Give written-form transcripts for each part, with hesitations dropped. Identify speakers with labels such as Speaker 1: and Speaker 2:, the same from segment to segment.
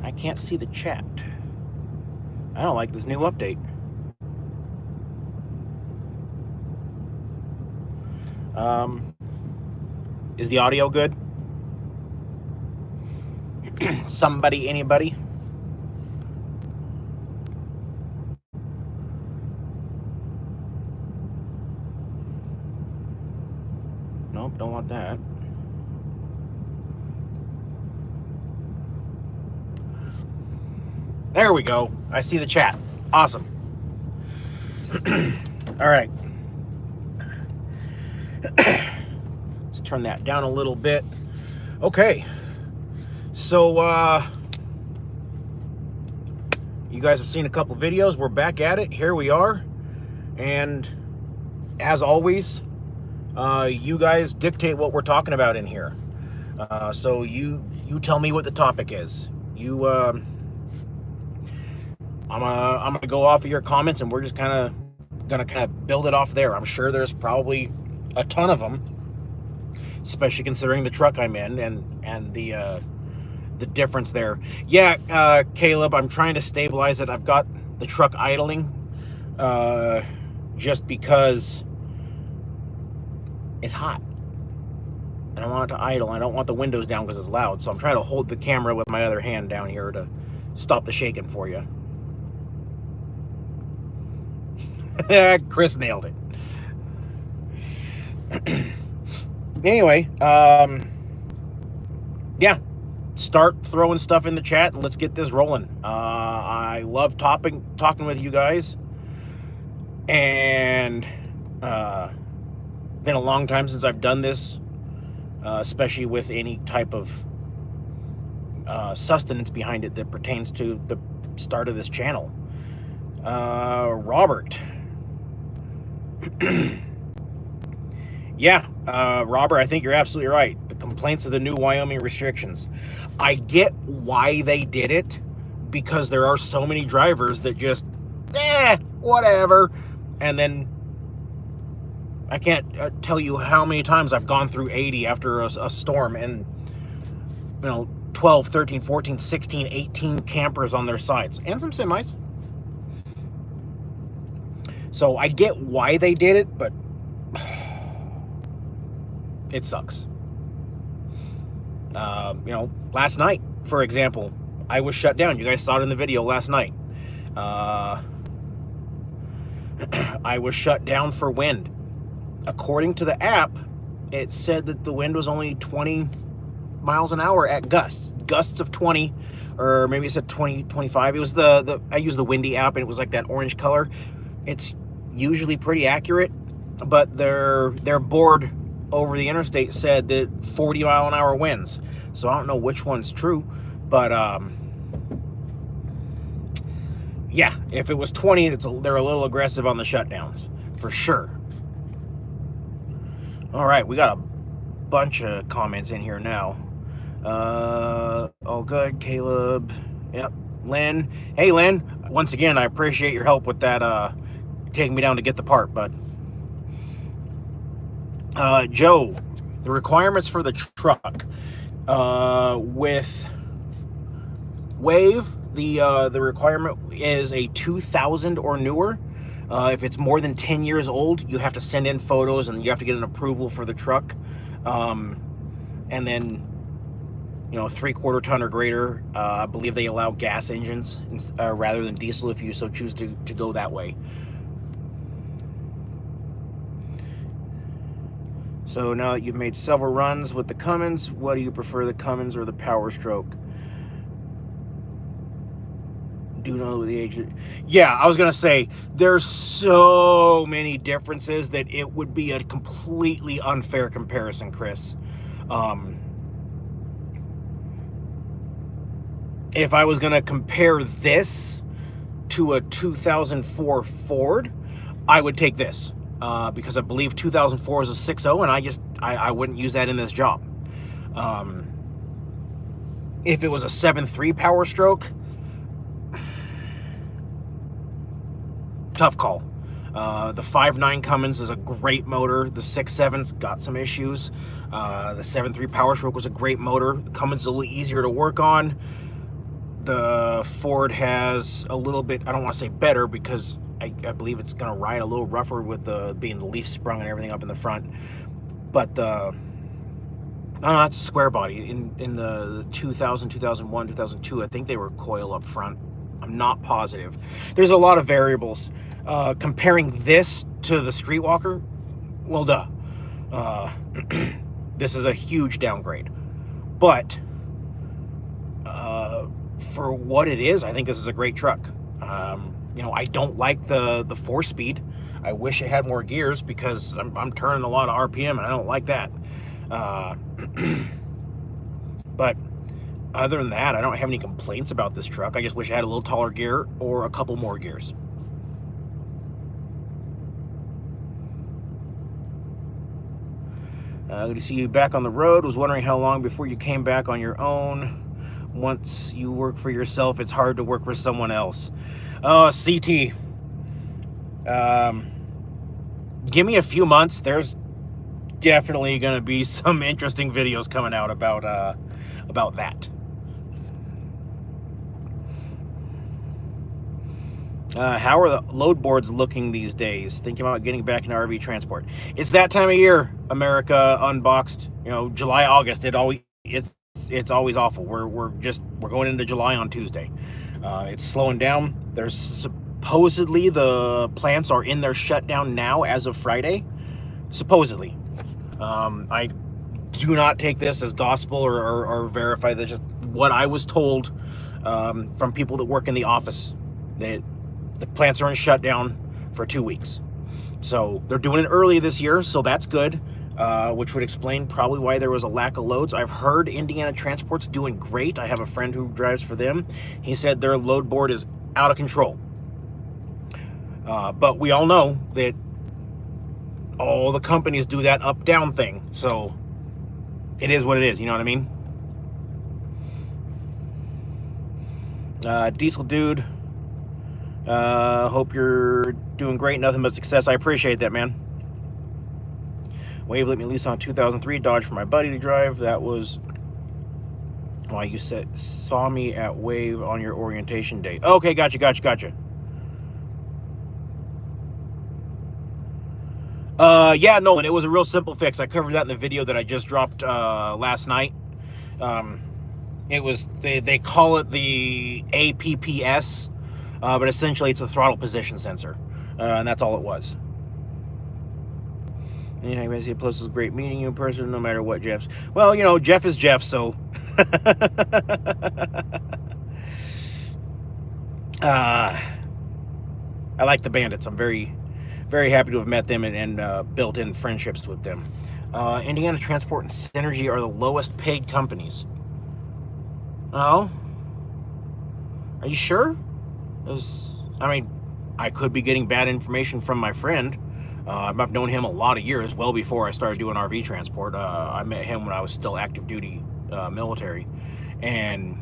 Speaker 1: I can't see the chat. I don't like this new update. Is the audio good? Somebody, anybody? Nope, don't want that. There we go. I see the chat. Awesome. All right. Let's turn that down a little bit. Okay. So, you guys have seen a couple videos. We're back at it. Here we are. And as always, you guys dictate what we're talking about in here. So you tell me what the topic is. I'm gonna go off of your comments, and we're just gonna build it off there. I'm sure there's probably a ton of them, especially considering the truck I'm in and the difference there. Yeah, Caleb, I'm trying to stabilize it. I've got the truck idling, just because it's hot. And I want it to idle. I don't want the windows down because it's loud. So I'm trying to hold the camera with my other hand down here to stop the shaking for you. Chris nailed it. Anyway, yeah, start throwing stuff in the chat and let's get this rolling. I love talking with you guys, and been a long time since I've done this, especially with any type of sustenance behind it that pertains to the start of this channel. Robert. Yeah, Robert, I think you're absolutely right. The complaints of the new Wyoming restrictions. I get why they did it, because there are so many drivers that just, whatever. And then I can't tell you how many times I've gone through 80 after a storm, and 12, 13, 14, 16, 18 campers on their sides, and some semis. So I get why they did it, but it sucks. Last night, for example, I was shut down. You guys saw it in the video last night. I was shut down for wind. According to the app, it said that the wind was only 20 miles an hour at gusts of 20, or maybe it said 20, 25. It was I used the Windy app, and it was like that orange color. It's usually pretty accurate, but their board over the interstate said that 40 mile an hour winds. So I don't know which one's true, but yeah, if it was 20, they're a little aggressive on the shutdowns for sure. All right, we got a bunch of comments in here now. Oh, good, Caleb. Yep, Lynn. Hey, Lynn. Once again, I appreciate your help with that. Taking me down to get the part, bud. Joe, the requirements for the truck with Wave, the requirement is a 2000 or newer. If it's more than 10 years old, you have to send in photos and you have to get an approval for the truck. And then, 3/4 ton or greater. I believe they allow gas engines rather than diesel if you so choose to go that way. So now that you've made several runs with the Cummins, what do you prefer, the Cummins or the Power Stroke? Do you know the age? Yeah, I was going to say, there's so many differences that it would be a completely unfair comparison, Chris. If I was going to compare this to a 2004 Ford, I would take this. Because I believe 2004 is a 6.0, and I wouldn't use that in this job. If it was a 7.3 Power Stroke, tough call. The 5.9 Cummins is a great motor. The 6.7's got some issues. The 7.3 Power Stroke was a great motor. The Cummins is a little easier to work on. The Ford has a little bit, I don't want to say better, because I believe it's going to ride a little rougher with being the leaf sprung and everything up in the front. But no, that's a square body. In the 2000, 2001, 2002, I think they were coil up front. I'm not positive. There's a lot of variables. Comparing this to the Streetwalker, well, duh. This is a huge downgrade. But for what it is, I think this is a great truck. I don't like the 4-speed. I wish it had more gears, because I'm turning a lot of RPM and I don't like that. But other than that, I don't have any complaints about this truck. I just wish I had a little taller gear or a couple more gears. Good to see you back on the road. Was wondering how long before you came back on your own. Once you work for yourself, it's hard to work for someone else. CT. Give me a few months. There's definitely going to be some interesting videos coming out about that. How are the load boards looking these days? Thinking about getting back into RV transport. It's that time of year, America Unboxed. July, August. It's always awful. We're going into July on Tuesday. It's slowing down. There's supposedly the plants are in their shutdown now as of Friday. Supposedly. I do not take this as gospel or verify that. Just what I was told from people that work in the office, that the plants are in shutdown for 2 weeks. So they're doing it early this year, so that's good, which would explain probably why there was a lack of loads. I've heard Indiana Transport's doing great. I have a friend who drives for them. He said their load board is out of control. But we all know that all the companies do that up-down thing. So it is what it is, you know what I mean? Diesel Dude. Hope you're doing great. Nothing but success. I appreciate that, man. Wave let me lease on 2003 Dodge for my buddy to drive. That was why you saw me at Wave on your orientation day. Okay, gotcha. Yeah, no, and it was a real simple fix. I covered that in the video that I just dropped last night. It was they call it the APPS. But essentially it's a throttle position sensor, and that's all it was. Anyway, plus it was great meeting you in person, no matter what, Jeff's. Well, Jeff is Jeff, so. I like the Bandits. I'm very, very happy to have met them and built in friendships with them. Indiana Transport and Synergy are the lowest paid companies. Oh? Are you sure? I could be getting bad information from my friend. I've known him a lot of years, well before I started doing RV transport. I met him when I was still active duty military, and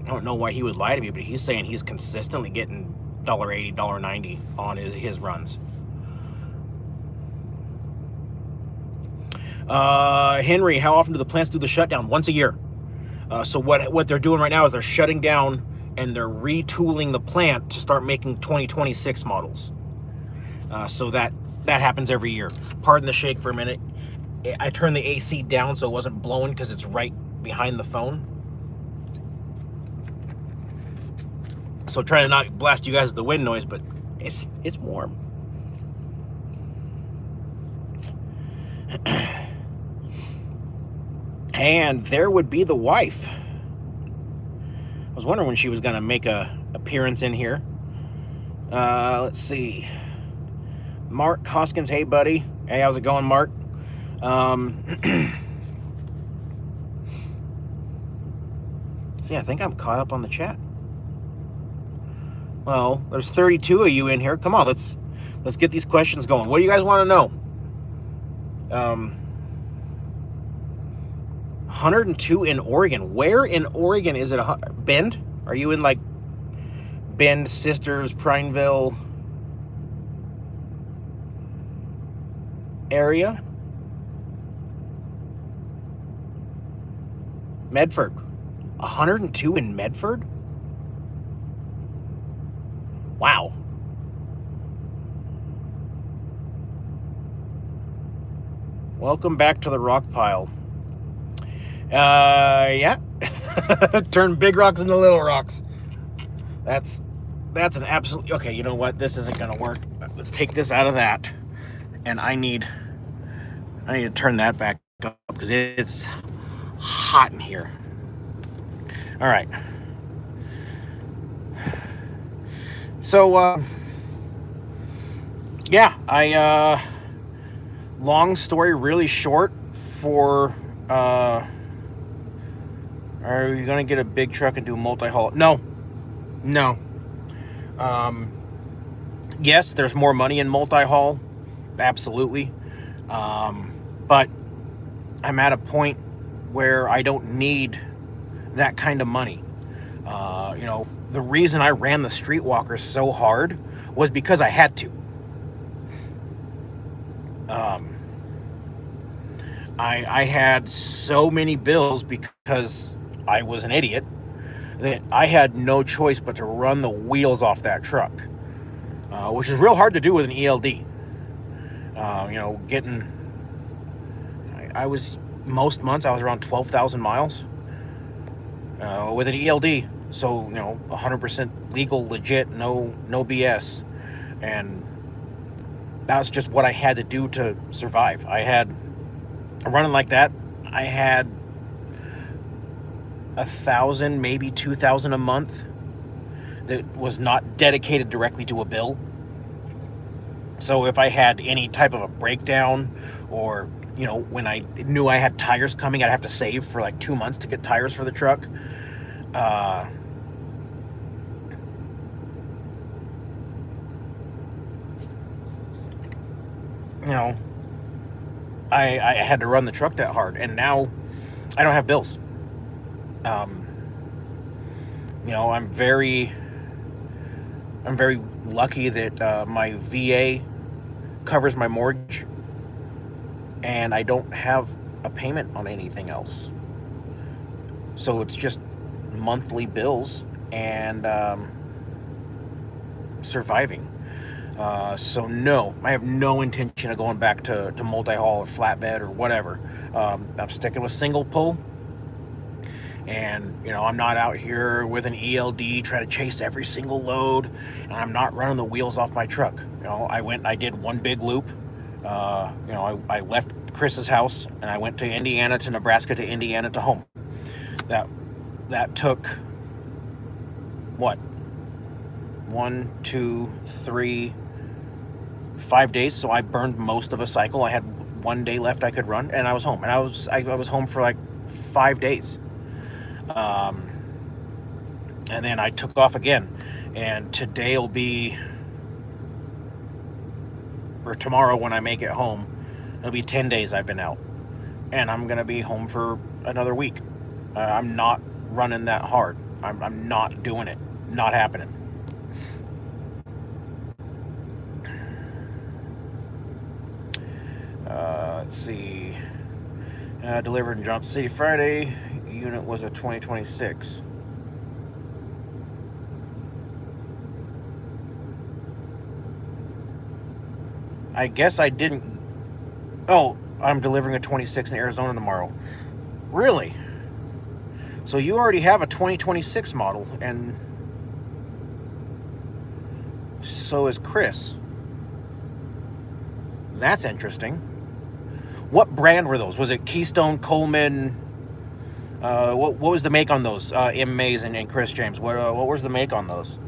Speaker 1: I don't know why he would lie to me, but he's saying he's consistently getting $1.80, $1.90 on his runs. Henry, how often do the plants do the shutdown? Once a year. So what they're doing right now is they're shutting down and they're retooling the plant to start making 2026 models. So that happens every year. Pardon the shake for a minute. I turned the AC down so it wasn't blowing because it's right behind the phone. So trying to not blast you guys with the wind noise, but it's warm. And there would be the wife. I was wondering when she was going to make a appearance in here. Let's see. Mark Hoskins, hey buddy. Hey, how's it going, Mark? See, I think I'm caught up on the chat. Well, there's 32 of you in here. Come on, let's get these questions going. What do you guys want to know? 102 in Oregon. Where in Oregon is it? Bend? Are you in like Bend, Sisters, Prineville area? Medford. 102 in Medford? Wow. Welcome back to the rock pile. Yeah. Turn big rocks into little rocks. That's an absolute... Okay, you know what? This isn't gonna work. Let's take this out of that. And I need to turn that back up because it's hot in here. All right. So, yeah, long story really short for, are you going to get a big truck and do multi-haul? No. Yes, there's more money in multi-haul. Absolutely. But I'm at a point where I don't need that kind of money. The reason I ran the Streetwalker so hard was because I had to. I had so many bills because I was an idiot that I had no choice but to run the wheels off that truck, which is real hard to do with an ELD. Most months I was around 12,000 miles with an ELD. So, 100% legal, legit, no BS. And that's just what I had to do to survive. Running like that, I had 1,000, maybe 2,000 a month that was not dedicated directly to a bill. So if I had any type of a breakdown, or, when I knew I had tires coming, I'd have to save for like 2 months to get tires for the truck. I had to run the truck that hard, and now I don't have bills. I'm very lucky that my VA covers my mortgage, and I don't have a payment on anything else. So it's just monthly bills and surviving. So no, I have no intention of going back to multi-haul or flatbed or whatever. I'm sticking with single pull. And, I'm not out here with an ELD trying to chase every single load. And I'm not running the wheels off my truck. I did one big loop. I left Chris's house and I went to Indiana to Nebraska to Indiana to home. That took, what? 1, 2, 3, 5 days. So I burned most of a cycle. I had 1 day left I could run, and I was home. And I was home for like 5 days. And then I took off again, and tomorrow when I make it home, it'll be 10 days I've been out, and I'm gonna be home for another week. I'm not running that hard. I'm not doing it. Not happening. Let's see. Delivered in Johnson City Friday. Unit was a 2026. I guess I didn't... Oh, I'm delivering a 26 in Arizona tomorrow. Really? So you already have a 2026 model, and so is Chris. That's interesting. What brand were those? Was it Keystone, Coleman? What was the make on those? M. Mays and Chris James. What was the make on those?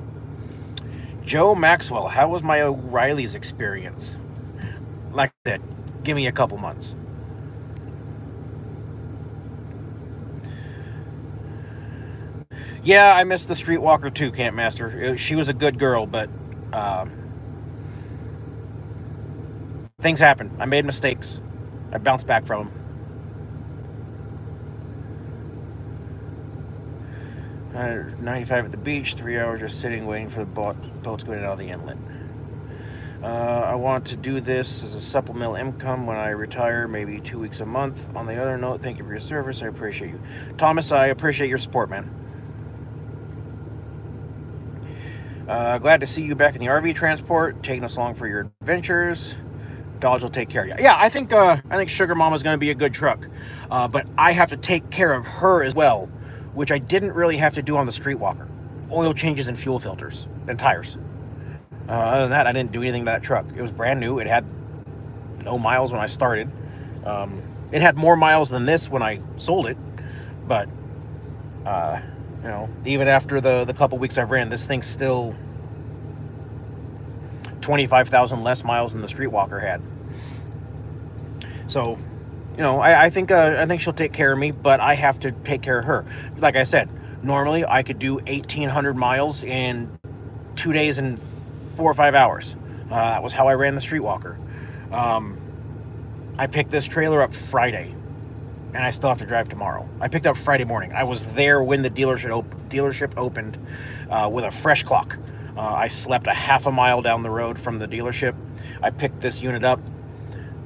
Speaker 1: Joe Maxwell. How was my O'Reilly's experience? Like that. Give me a couple months. Yeah, I missed the Streetwalker too, Campmaster. She was a good girl, but things happen. I made mistakes. I bounced back from them. 95 at the beach, 3 hours just sitting waiting for the boats going out of the inlet. I want to do this as a supplemental income when I retire, maybe 2 weeks a month. On the other note, thank you for your service. I appreciate you. Thomas, I appreciate your support, man. Glad to see you back in the RV transport, taking us along for your adventures. Dodge will take care of you. Yeah, I think Sugar Mama's going to be a good truck, but I have to take care of her as well, which I didn't really have to do on the Streetwalker. Oil changes and fuel filters and tires. Other than that, I didn't do anything to that truck. It was brand new. It had no miles when I started. It had more miles than this when I sold it, but you know, even after the couple weeks I've ran, this thing's still 25,000 less miles than the Streetwalker had. So, you know, I think she'll take care of me, but I have to take care of her. Like I said, normally I could do 1,800 miles in 2 days and 4 or 5 hours. That was how I ran the Streetwalker. I picked this trailer up Friday, and I still have to drive tomorrow. I picked up Friday morning. I was there when the dealership opened with a fresh clock. I slept a half a mile down the road from the dealership. I picked this unit up,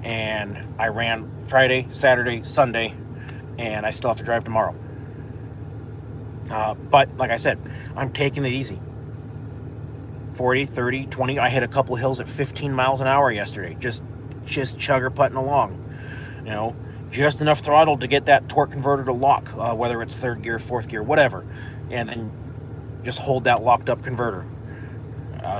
Speaker 1: and I ran Friday, Saturday, Sunday, and I still have to drive tomorrow. But like I said, I'm taking it easy. 40, 30, 20. I hit a couple hills at 15 miles an hour yesterday. Just chugger putting along. You know, just enough throttle to get that torque converter to lock, whether it's third gear, fourth gear, whatever. And then just hold that locked up converter.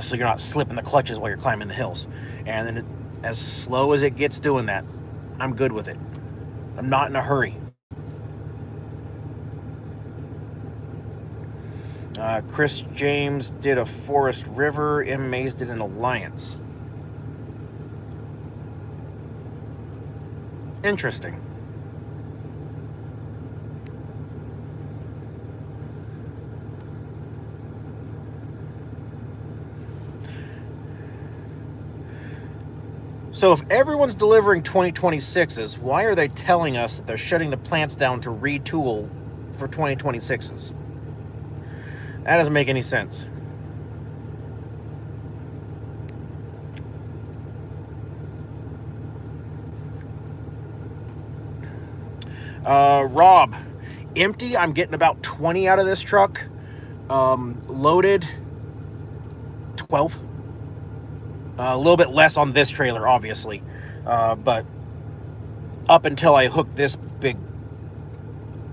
Speaker 1: So you're not slipping the clutches while you're climbing the hills. And then as slow as it gets doing that, I'm good with it. I'm not in a hurry. Chris James did a Forest River. M. Mays did an Alliance. Interesting. So if everyone's delivering 2026s, why are they telling us that they're shutting the plants down to retool for 2026s? That doesn't make any sense. Rob, empty, I'm getting about 20 out of this truck. Loaded, 12. A little bit less on this trailer, obviously. But up until I hooked this big,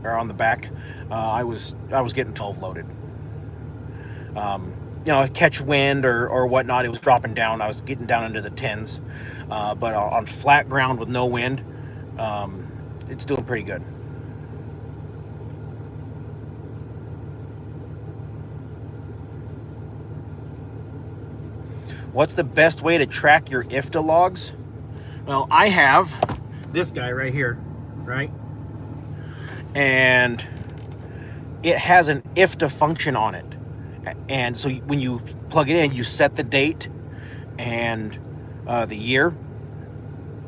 Speaker 1: or on the back, I was getting 12 loaded. You know, catch wind or whatnot, it was dropping down. I was getting down into the 10s. But on flat ground with no wind, it's doing pretty good. What's the best way to track your IFTA logs? Well, I have this guy right here, right? And it has an IFTA function on it. And so when you plug it in, you set the date and the year,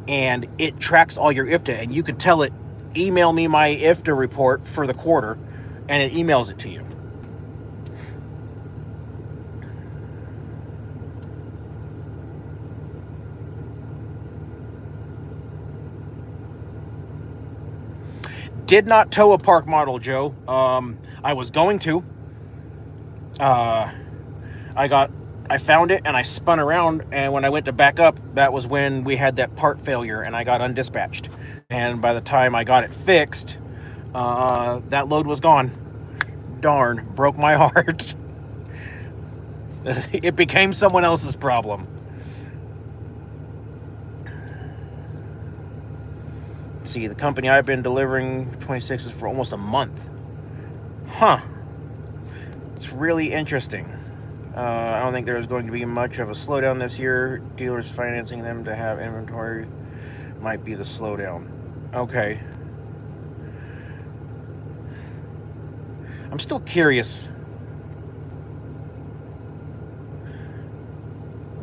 Speaker 1: and it tracks all your IFTA, and you can tell it, email me my IFTA report for the quarter, and it emails it to you. Did not tow a park model, Joe. I was going to. I found it and I spun around, and when I went to back up, that was when we had that part failure and I got undispatched. And by the time I got it fixed, that load was gone. Darn, broke my heart. It became someone else's problem. See, the company I've been delivering 26s for almost a month. Huh. It's really interesting. I don't think there's going to be much of a slowdown this year. Dealers financing them to have inventory might be the slowdown. Okay. I'm still curious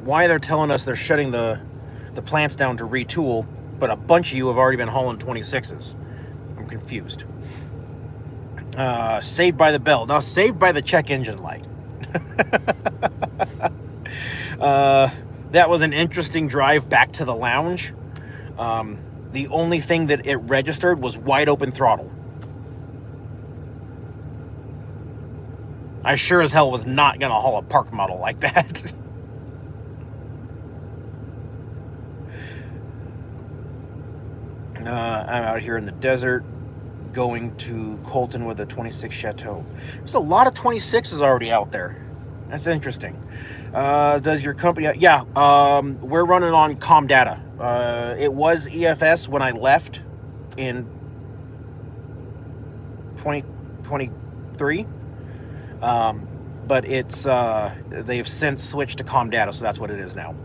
Speaker 1: why they're telling us they're shutting the plants down to retool, but a bunch of you have already been hauling 26s. I'm confused. Saved by the Bell. Now, Saved by the check engine light. That was an interesting drive back to the lounge. The only thing that it registered was wide open throttle. I sure as hell was not going to haul a park model like that. I'm out here in the desert going to Colton with a 26 Chateau. There's a lot of 26s already out there. That's interesting. Does your company... Yeah, we're running on Comdata. It was EFS when I left in 2023. But it's they've since switched to Comdata, so that's what it is now.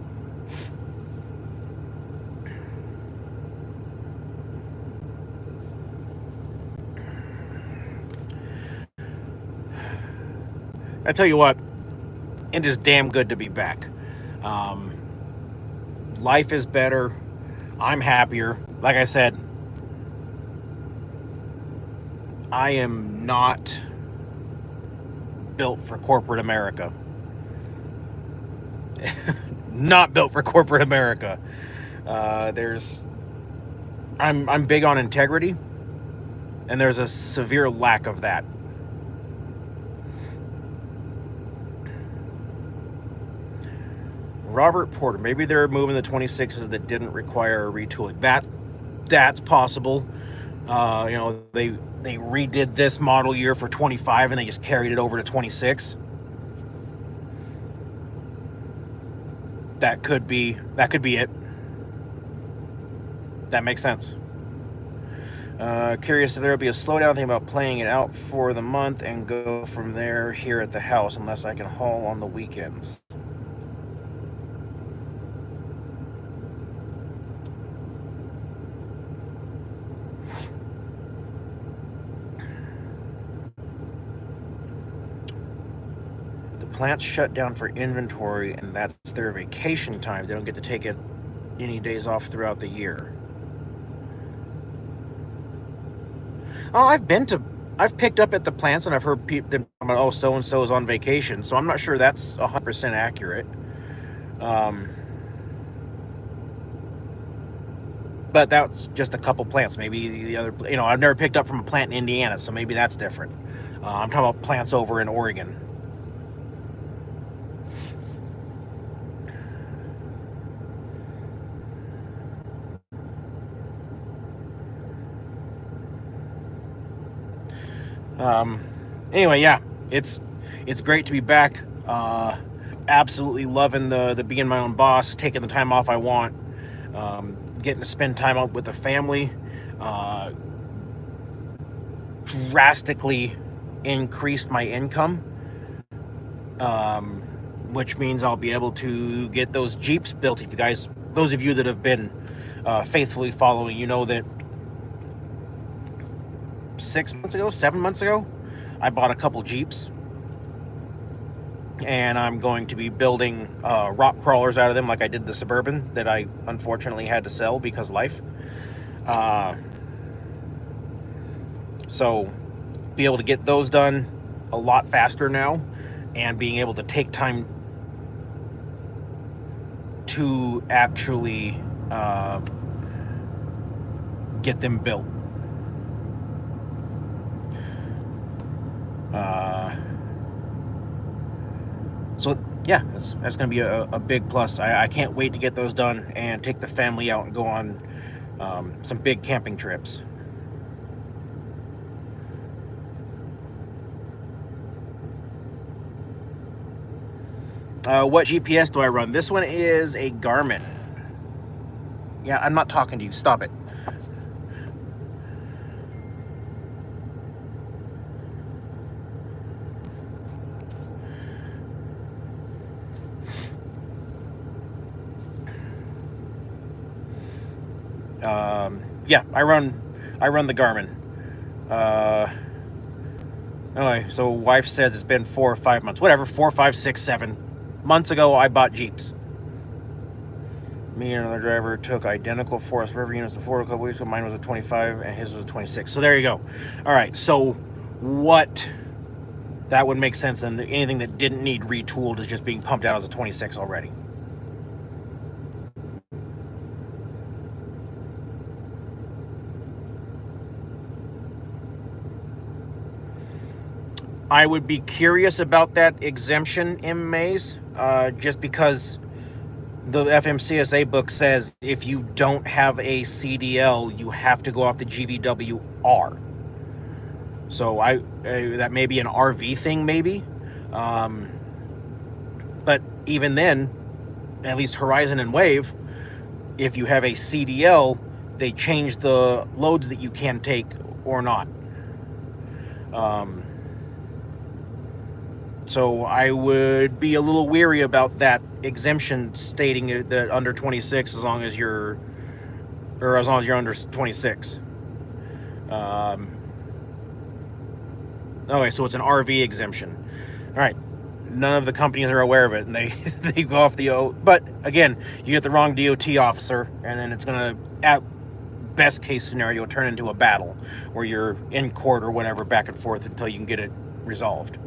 Speaker 1: I tell you what, it is damn good to be back. Life is better. I'm happier. Like I said, I am not built for corporate America. Not built for corporate America. I'm big on integrity, and there's a severe lack of that. Robert Porter, maybe they're moving the 26s that didn't require a retooling. That's possible. You know, they redid this model year for 25 and they just carried it over to 26. That could be it. That makes sense. Curious if there will be a slowdown thing about playing it out for the month and go from there here at the house unless I can haul on the weekends. Plants shut down for inventory, and that's their vacation time. They don't get to take it any days off throughout the year. Oh, I've picked up at the plants, and I've heard people talking about, oh, so and so is on vacation. So I'm not sure that's 100% accurate. But that's just a couple plants. Maybe the other, you know, I've never picked up from a plant in Indiana, so maybe that's different. I'm talking about plants over in Oregon. Anyway, yeah, it's great to be back. Absolutely loving the being my own boss, taking the time off I want, getting to spend time out with the family, drastically increased my income, which means I'll be able to get those Jeeps built. If you guys, those of you that have been faithfully following, you know that 7 months ago, I bought a couple Jeeps, and I'm going to be building rock crawlers out of them like I did the Suburban that I unfortunately had to sell because life. So be able to get those done a lot faster now, and being able to take time to actually get them built. So yeah, that's going to be a big plus. I can't wait to get those done and take the family out and go on some big camping trips. What GPS do I run? This one is a Garmin. Yeah, I'm not talking to you. Stop it. Yeah, I run the Garmin. Anyway, so wife says it's been 4 or 5 months. Whatever, 4, 5, 6, 7 months ago, I bought Jeeps. Me and another driver took identical Forest River units before a couple weeks ago. Mine was a 25 and his was a 26. So there you go. All right, so what... That would make sense then. Anything that didn't need retooled is just being pumped out as a 26 already. I would be curious about that exemption in Maze, just because the FMCSA book says if you don't have a CDL, you have to go off the GVWR. So that may be an RV thing, maybe. But even then, at least Horizon and Wave, if you have a CDL, they change the loads that you can take or not. So I would be a little weary about that exemption stating that under 26, as long as you're under 26. Okay, so it's an RV exemption. All right. None of the companies are aware of it, and they go off the O. But again, you get the wrong DOT officer, and then it's going to, at best case scenario, turn into a battle where you're in court or whatever, back and forth until you can get it resolved.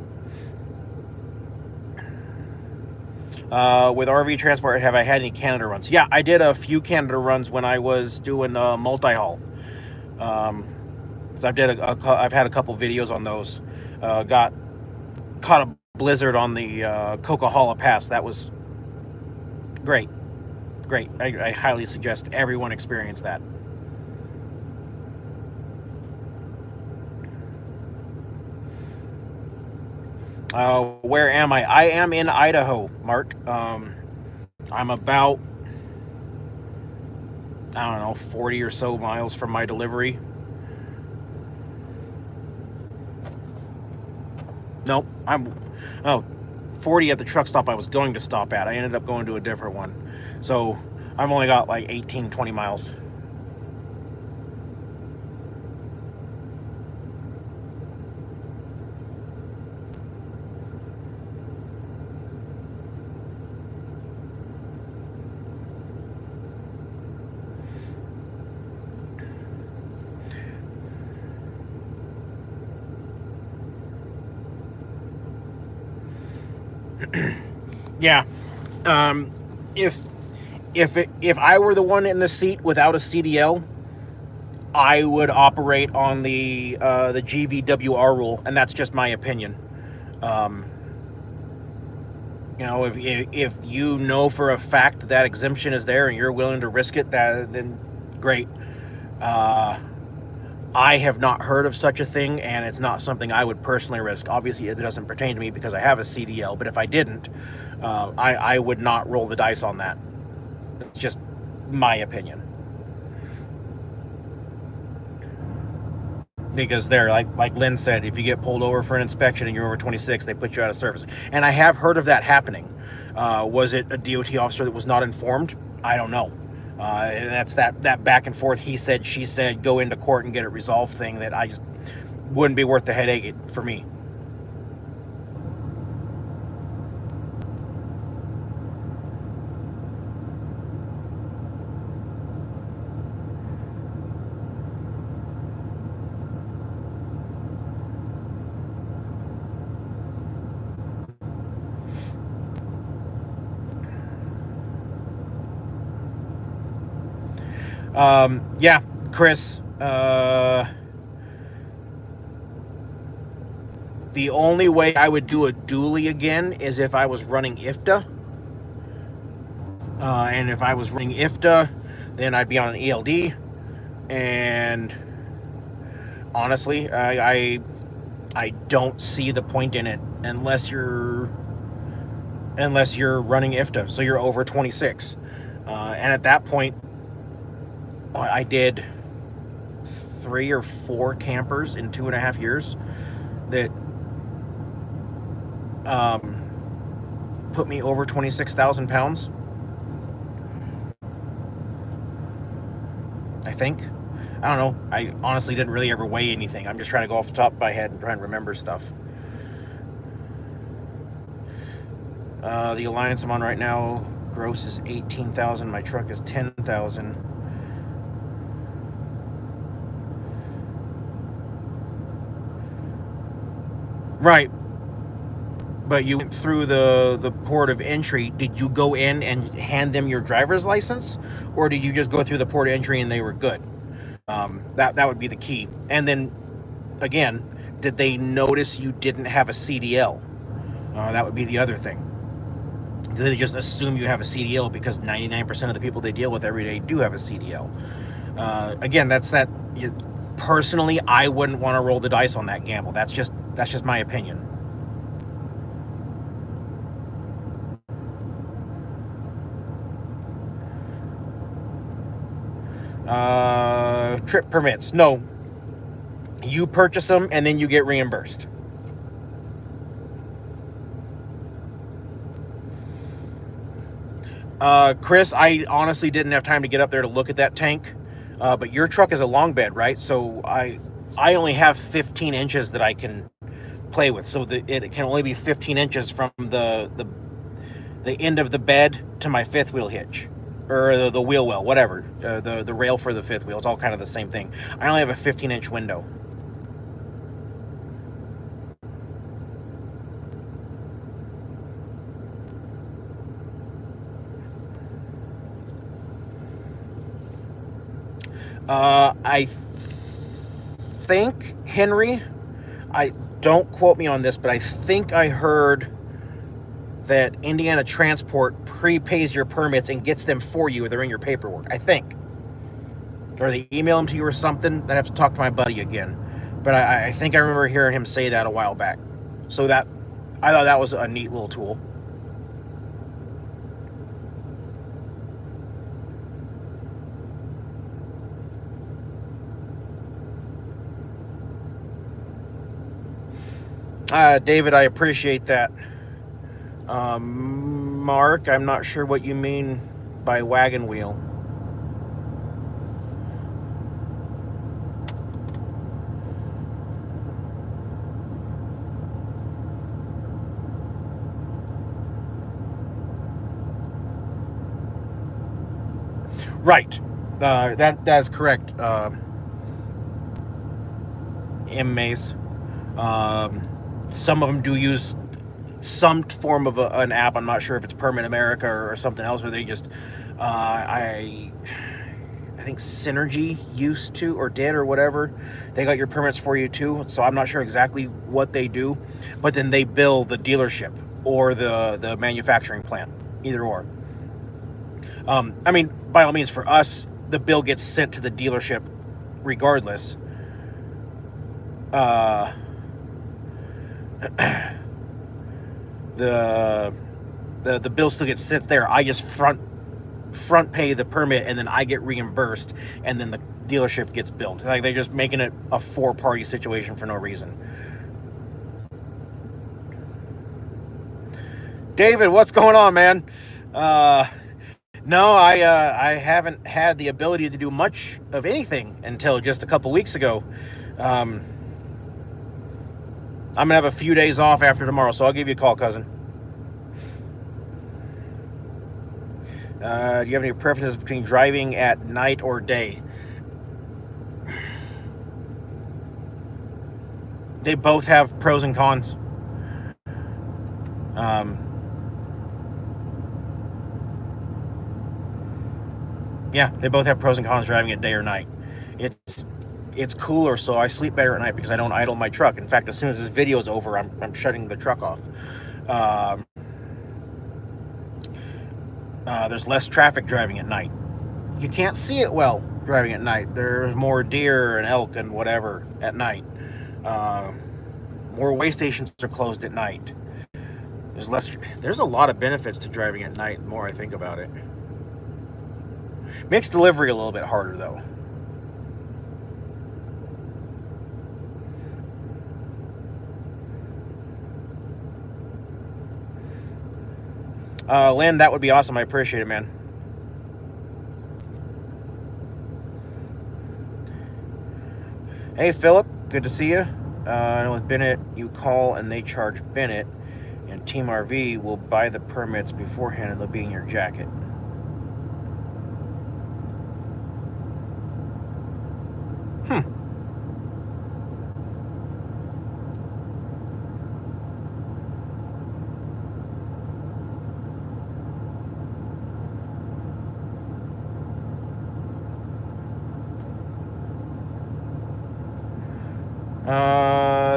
Speaker 1: With RV transport, have I had any Canada runs? Yeah, I did a few Canada runs when I was doing multi-haul. So I've had a couple videos on those. Caught a blizzard on the Coquihalla Pass. That was great. I highly suggest everyone experience that. Where am I? I am in Idaho, Mark. I'm about, I don't know, 40 or so miles from my delivery. Nope, I'm 40 at the truck stop I was going to stop at. I ended up going to a different one. So I've only got like 18, 20 miles. Yeah. If I were the one in the seat without a CDL, I would operate on the GVWR rule, and that's just my opinion. You know, if you know for a fact that exemption is there and you're willing to risk it, then great. I have not heard of such a thing, and it's not something I would personally risk. Obviously, it doesn't pertain to me because I have a CDL, but if I didn't, I would not roll the dice on that. It's just my opinion. Because they're, like Lynn said, if you get pulled over for an inspection and you're over 26, they put you out of service. And I have heard of that happening. Was it a DOT officer that was not informed? I don't know. That's that back and forth, he said, she said, go into court and get it resolved thing that I just wouldn't be worth the headache for me. Yeah, Chris, the only way I would do a dually again is if I was running IFTA. And if I was running IFTA, then I'd be on an ELD. And honestly, I don't see the point in it unless you're running IFTA, so you're over 26. And at that point, I did 3 or 4 campers in 2.5 years that put me over 26,000 pounds. I think. I don't know. I honestly didn't really ever weigh anything. I'm just trying to go off the top of my head and try and remember stuff. The Alliance I'm on right now, gross is 18,000. My truck is 10,000. Right. But you went through the port of entry. Did you go in and hand them your driver's license? Or did you just go through the port of entry and they were good? That would be the key. And then, again, did they notice you didn't have a CDL? That would be the other thing. Do they just assume you have a CDL because 99% of the people they deal with every day do have a CDL? Again, that's that. Personally, I wouldn't want to roll the dice on that gamble. That's just my opinion. Trip permits. No. You purchase them and then you get reimbursed. Chris, I honestly didn't have time to get up there to look at that tank. But your truck is a long bed, right? So I only have 15 inches that I can play with. So it can only be 15 inches from the end of the bed to my fifth wheel hitch. Or the wheel well, whatever. The rail for the fifth wheel. It's all kind of the same thing. I only have a 15-inch window. I think, Henry, I don't quote me on this, but I think I heard that Indiana Transport prepays your permits and gets them for you. They're in your paperwork, I think. Or they email them to you or something. I'd have to talk to my buddy again. But I think I remember hearing him say that a while back. So I thought that was a neat little tool. David, I appreciate that. Mark, I'm not sure what you mean by wagon wheel. Right. That's correct. M. Mace. Some of them do use some form of an app. I'm not sure if it's Permit America or something else, where they just I think Synergy used to or did or whatever. They got your permits for you too. So I'm not sure exactly what they do, but then they bill the dealership or the manufacturing plant, either or. I mean, by all means, for us, the bill gets sent to the dealership regardless. The bill still gets sent there. I just front pay the permit, and then I get reimbursed, and then the dealership gets billed. Like, they're just making it a four-party situation for no reason. David, what's going on, man? No, I haven't had the ability to do much of anything until just a couple weeks ago. I'm gonna have a few days off after tomorrow, so I'll give you a call, cousin. Do you have any preferences between driving at night or day? They both have pros and cons. Yeah, they both have pros and cons driving at day or night. It's cooler, so I sleep better at night because I don't idle my truck. In fact, as soon as this video is over, I'm shutting the truck off. There's less traffic driving at night. You can't see it well driving at night. There's more deer and elk and whatever at night. More way stations are closed at night. There's a lot of benefits to driving at night, the more I think about it. Makes delivery a little bit harder, though. Lynn, that would be awesome. I appreciate it, man. Hey, Philip. Good to see you. And with Bennett, you call and they charge Bennett, and Team RV will buy the permits beforehand and they'll be in your jacket.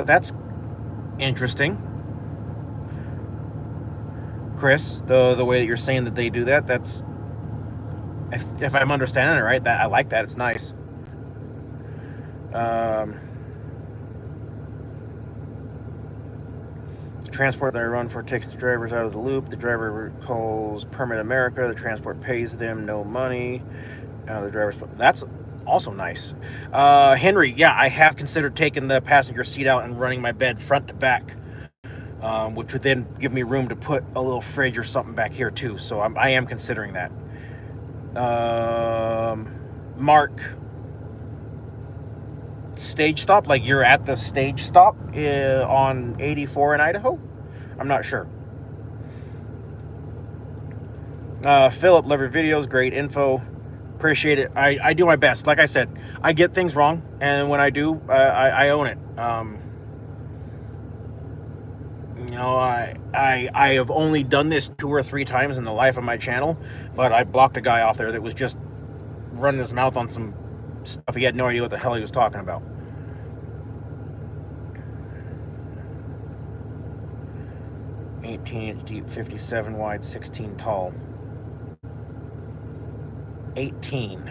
Speaker 1: That's interesting. Chris, the way that you're saying that they do that, that's, if I'm understanding it right, that I like that. It's nice. Transport that I run for takes the drivers out of the loop. The driver calls Permit America. The transport pays them no money. The drivers. That's also nice. Henry, yeah, I have considered taking the passenger seat out and running my bed front to back, which would then give me room to put a little fridge or something back here too. So I am considering that. Mark, stage stop, like you're at the stage stop on 84 in Idaho? I'm not sure. Philip, love your videos, great info, appreciate it. I do my best. Like I said, I get things wrong, and when I do, I own it. You know, I have only done this 2 or 3 times in the life of my channel, but I blocked a guy off there that was just running his mouth on some stuff he had no idea what the hell he was talking about. "18 inch deep, 57 wide, 16 tall." 18.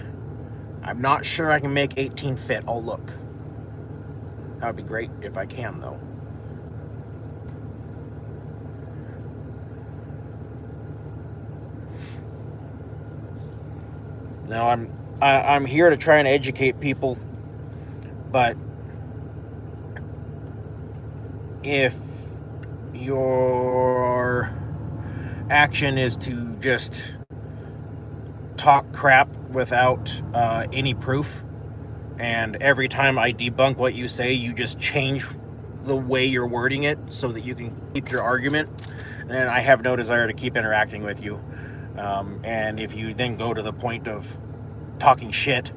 Speaker 1: I'm not sure I can make 18 fit. I'll look. That would be great if I can, though. Now I'm here to try and educate people, but if your action is to just talk crap without any proof, and every time I debunk what you say, you just change the way you're wording it so that you can keep your argument, then I have no desire to keep interacting with you. And if you then go to the point of talking shit,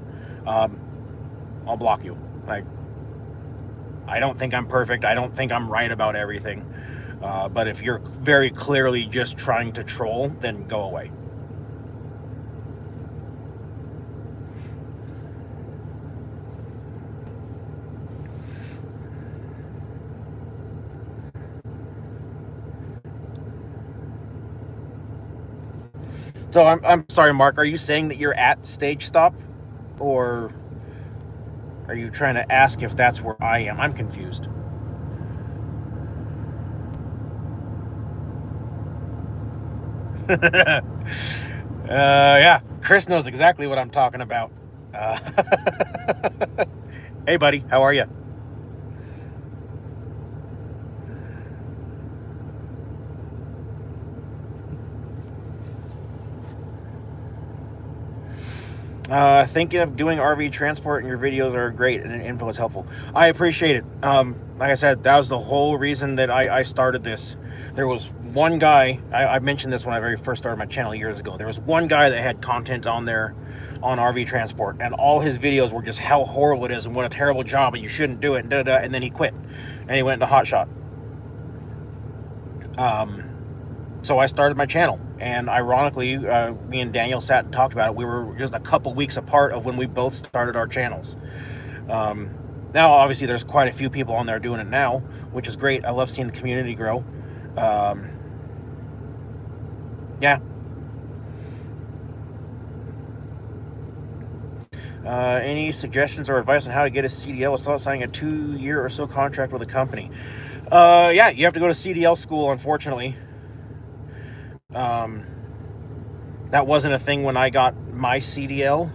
Speaker 1: I'll block you. Like, I don't think I'm perfect. I don't think I'm right about everything. But if you're very clearly just trying to troll, then go away. So I'm sorry, Mark, are you saying that you're at stage stop, or are you trying to ask if that's where I am? I'm confused. Yeah, Chris knows exactly what I'm talking about. Hey, buddy, how are you? Thinking of doing RV transport, and your videos are great and info is helpful. I appreciate it. Like I said, that was the whole reason that I started this. There was one guy, I mentioned this when I very first started my channel years ago. There was one guy that had content on there on RV transport, and all his videos were just how horrible it is and what a terrible job and you shouldn't do it, and then he quit and he went into hotshot. So I started my channel, and ironically, me and Daniel sat and talked about it. We were just a couple weeks apart of when we both started our channels. Now, obviously, there's quite a few people on there doing it now, which is great. I love seeing the community grow. Yeah. Any suggestions or advice on how to get a CDL without signing a 2-year or so contract with a company? Yeah, you have to go to CDL school, unfortunately. That wasn't a thing when I got my CDL.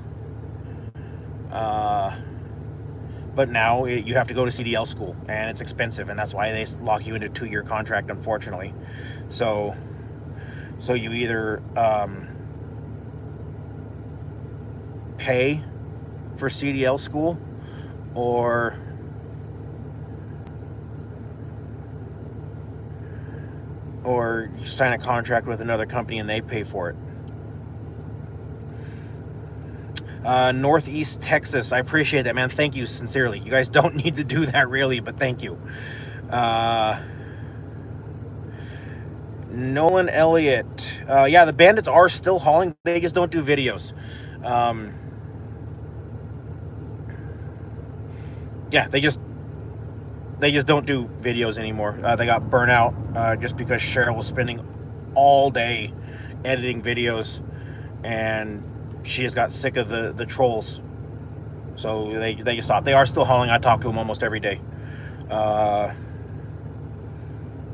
Speaker 1: But now you have to go to CDL school, and it's expensive, and that's why they lock you into a 2-year contract, unfortunately. So you either pay for CDL school, or you sign a contract with another company and they pay for it. Northeast Texas, I appreciate that, man. Thank you sincerely. You guys don't need to do that, really, but thank you. Nolan Elliott, yeah, the Bandits are still hauling. They just don't do videos. Yeah, they just they just don't do videos anymore. They got burnt out just because Cheryl was spending all day editing videos, and she just got sick of the trolls. So they just stopped. They are still hauling. I talk to them almost every day.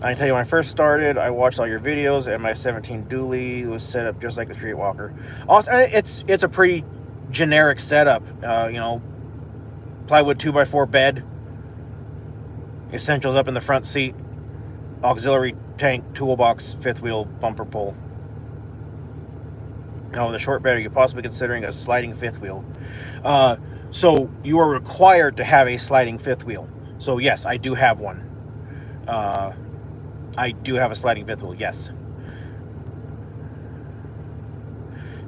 Speaker 1: I tell you, when I first started, I watched all your videos, and my 17 dually was set up just like the Streetwalker. Also, it's a pretty generic setup. You know, plywood 2x4 bed, essentials up in the front seat, auxiliary tank, toolbox, fifth wheel, bumper pull. Now, with a short bed, are you possibly considering a sliding fifth wheel? So you are required to have a sliding fifth wheel. So yes, I do have one. I do have a sliding fifth wheel, yes.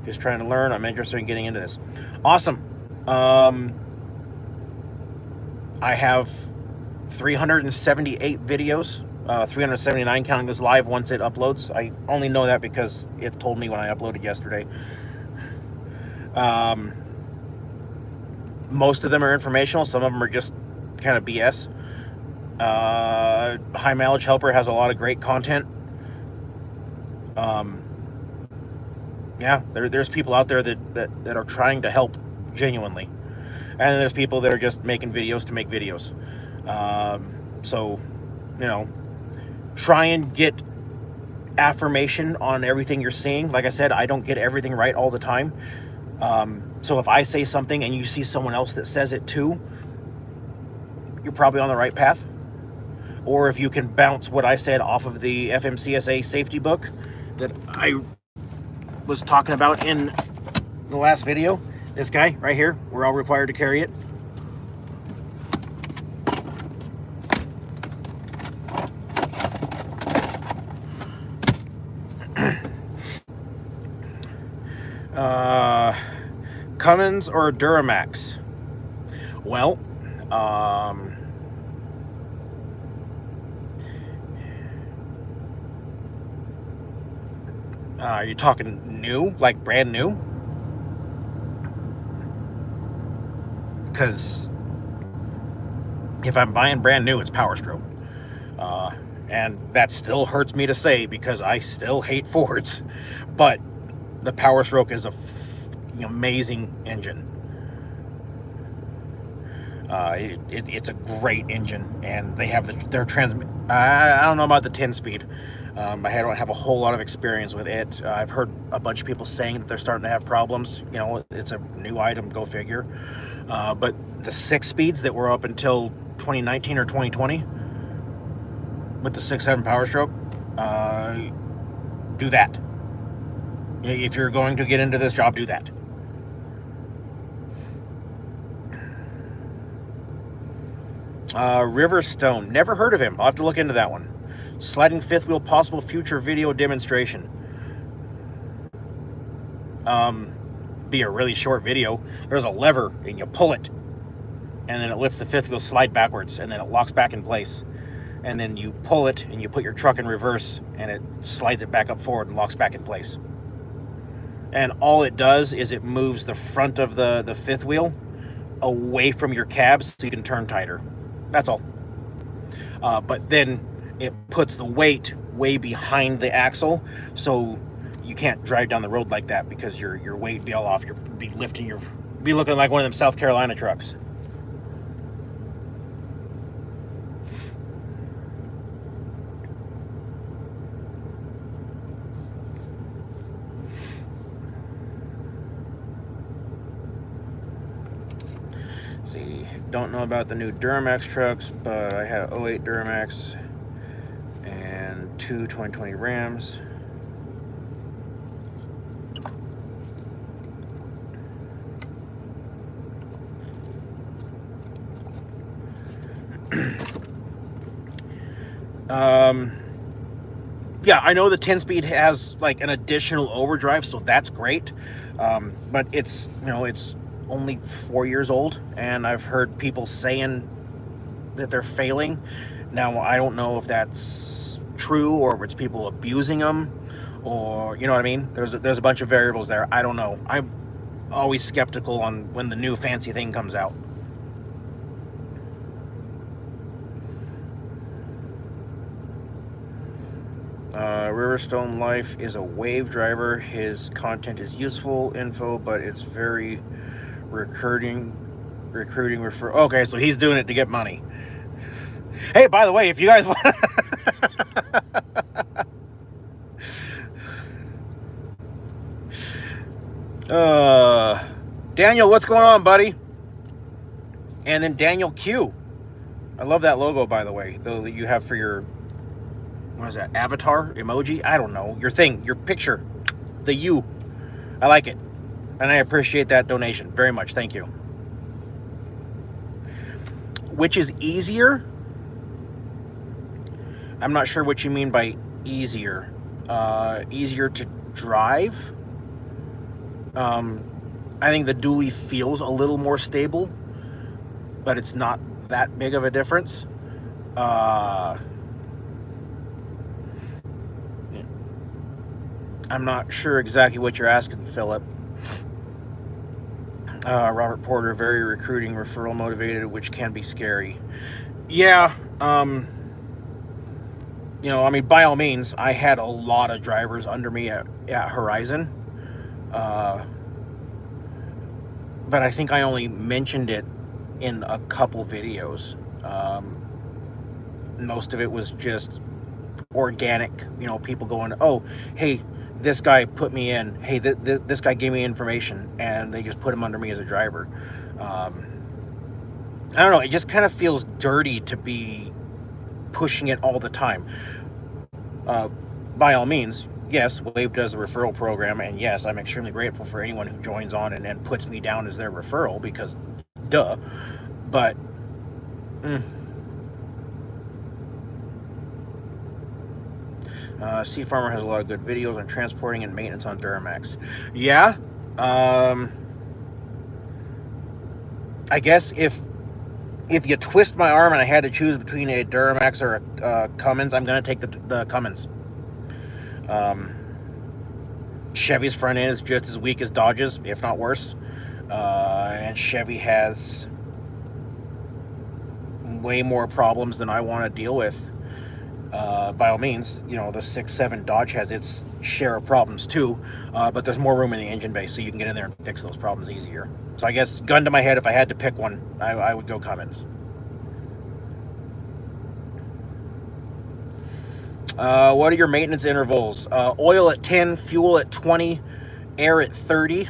Speaker 1: Just trying to learn. I'm interested in getting into this. Awesome. I have 378 videos, 379 counting this live once it uploads. I only know that because it told me when I uploaded yesterday. Most of them are informational. Some of them are just kind of BS. High Mileage Helper has a lot of great content. Yeah, there's people out there that are trying to help genuinely, and there's people that are just making videos to make videos. So, you know, try and get affirmation on everything you're seeing. Like I said, I don't get everything right all the time. So if I say something and you see someone else that says it too, you're probably on the right path. Or if you can bounce what I said off of the FMCSA safety book that I was talking about in the last video, this guy right here, we're all required to carry it. Cummins or Duramax? Well, are you talking new, like brand new? Because if I'm buying brand new, it's Power Stroke. And that still hurts me to say because I still hate Fords. But the Power Stroke is a amazing engine. It's a great engine, and they have their transmit. I don't know about the 10-speed. I don't have a whole lot of experience with it. I've heard a bunch of people saying that they're starting to have problems. You know, it's a new item, go figure. But the 6 speeds that were up until 2019 or 2020 with the 6.7 Power Stroke, do that. If you're going to get into this job, do that. Riverstone, never heard of him. I'll have to look into that one. Sliding fifth wheel, possible future video demonstration. Be a really short video. There's a lever and you pull it, and then it lets the fifth wheel slide backwards, and then it locks back in place, and then you pull it and you put your truck in reverse, and it slides it back up forward and locks back in place. And all it does is it moves the front of the fifth wheel away from your cab so you can turn tighter. That's all. But then it puts the weight way behind the axle, so you can't drive down the road like that because your weight be all off. You'll be be looking like one of them South Carolina trucks. See, don't know about the new Duramax trucks, but I had an 08 Duramax and 2 2020 Rams. Yeah, I know the 10-speed has like an additional overdrive, so that's great. But it's, you know, it's only 4 years old, and I've heard people saying that they're failing. Now, I don't know if that's true or if it's people abusing them, or, you know what I mean? There's a bunch of variables there. I don't know. I'm always skeptical on when the new fancy thing comes out. Riverstone Life is a wave driver. His content is useful info, but it's very recruiting refer. Okay, so he's doing it to get money. Hey, by the way, if you guys want Daniel, what's going on, buddy? And then Daniel Q. I love that logo, by the way, though, that you have for your, what is that, avatar emoji? I don't know, your thing, your picture, the U. I like it, and I appreciate that donation very much. Thank you. Which is easier? I'm not sure what you mean by easier. Easier to drive. I think the dually feels a little more stable, but it's not that big of a difference. I'm not sure exactly what you're asking, Philip. Robert Porter, very recruiting, referral motivated, which can be scary. Yeah, you know, I mean, by all means, I had a lot of drivers under me at Horizon. But I think I only mentioned it in a couple videos. Most of it was just organic, you know, people going, oh, hey, this guy put me in. Hey, this guy gave me information, and they just put him under me as a driver. I don't know. It just kind of feels dirty to be pushing it all the time. By all means, yes, Wave does a referral program, and yes, I'm extremely grateful for anyone who joins on and puts me down as their referral, because duh. But Sea Farmer has a lot of good videos on transporting and maintenance on Duramax. Yeah. I guess if you twist my arm and I had to choose between a Duramax or a Cummins, I'm going to take the Cummins. Chevy's front end is just as weak as Dodge's, if not worse. And Chevy has way more problems than I want to deal with. By all means, you know, the 6.7 Dodge has its share of problems too, but there's more room in the engine bay, so you can get in there and fix those problems easier. So I guess, gun to my head, if I had to pick one, I would go Cummins. What are your maintenance intervals? Oil at 10, fuel at 20, air at 30.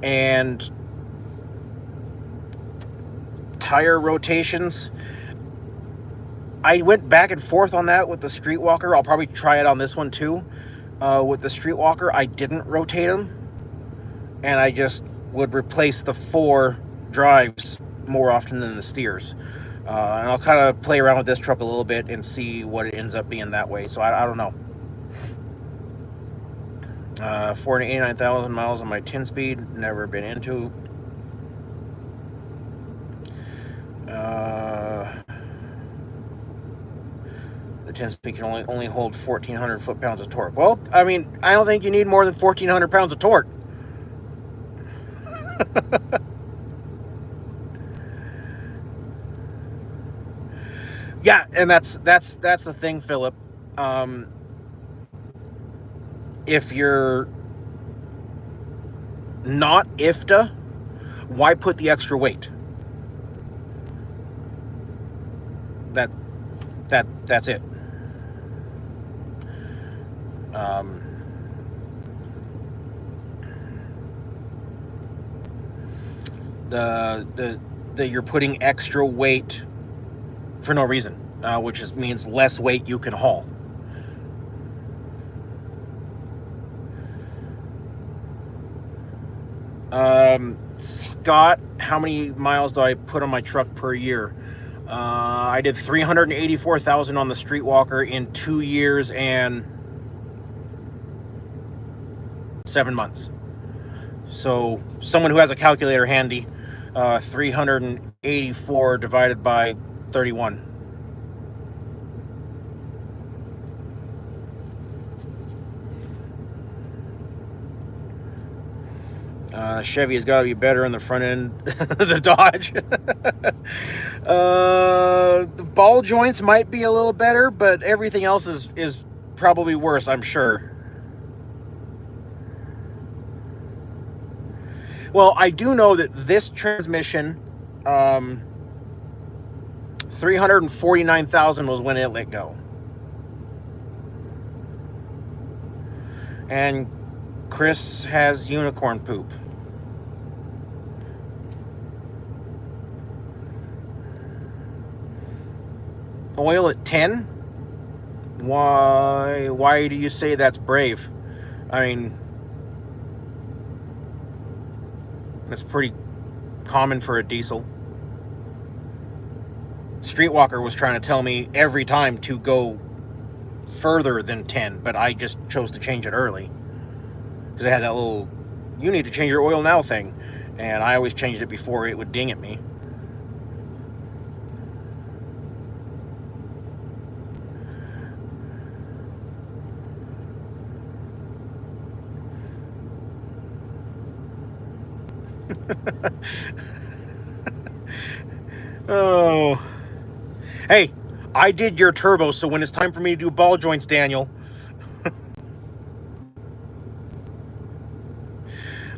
Speaker 1: And tire rotations, I went back and forth on that with the Streetwalker. I'll probably try it on this one too. With the Streetwalker, I didn't rotate them, and I just would replace the 4 drives more often than the steers. And I'll kind of play around with this truck a little bit and see what it ends up being that way. So I don't know. 489,000 miles on my 10-speed, never been into. The 10-speed can only hold 1,400 foot-pounds of torque. Well, I mean, I don't think you need more than 1,400 pounds of torque. Yeah, and that's the thing, Philip. If you're not IFTA, why put the extra weight? That's it. The you're putting extra weight for no reason, which means less weight you can haul. Scott, how many miles do I put on my truck per year? I did 384,000 on the Streetwalker in 2 years and 7 months. So someone who has a calculator handy, 384 divided by 31. Chevy has got to be better in the front end, the Dodge. ball joints might be a little better, but everything else is probably worse, I'm sure. Well, I do know that this transmission, 349,000 was when it let go. And Chris has unicorn poop. Oil at 10? Why do you say that's brave? I mean, that's pretty common for a diesel. Streetwalker was trying to tell me every time to go further than 10, but I just chose to change it early because they had that little "you need to change your oil now" thing, and I always changed it before it would ding at me. Oh, hey, I did your turbo, so when it's time for me to do ball joints, Daniel.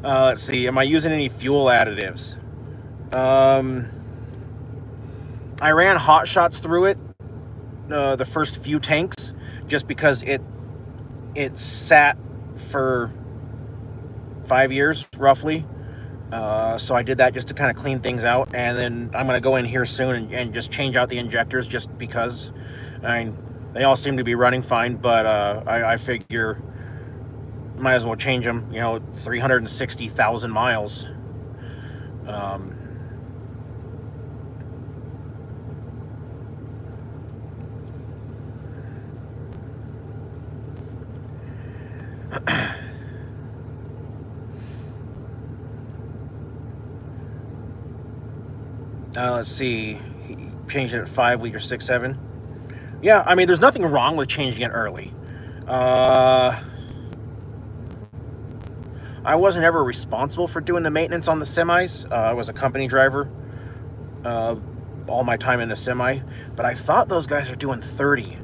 Speaker 1: Let's see, am I using any fuel additives? I ran hot shots through it, the first few tanks, just because it sat for 5 years roughly. So I did that just to kind of clean things out, and then I'm going to go in here soon and just change out the injectors, just because. I mean, they all seem to be running fine, but I figure might as well change them. 360,000 miles. Let's see, he changed it at 5 liter 6.7. Yeah, I mean, there's nothing wrong with changing it early. I wasn't ever responsible for doing the maintenance on the semis. I was a company driver all my time in the semi, but I thought those guys are doing 30.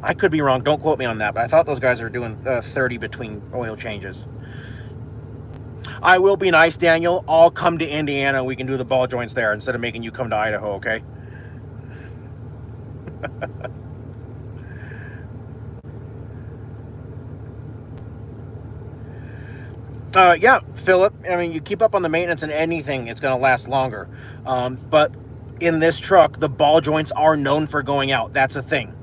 Speaker 1: I could be wrong, don't quote me on that, but I thought those guys are doing 30 between oil changes. I will be nice, Daniel. I'll come to Indiana and we can do the ball joints there instead of making you come to Idaho, okay? Yeah, Philip, I mean, you keep up on the maintenance and anything, it's going to last longer. But in this truck, the ball joints are known for going out. That's a thing.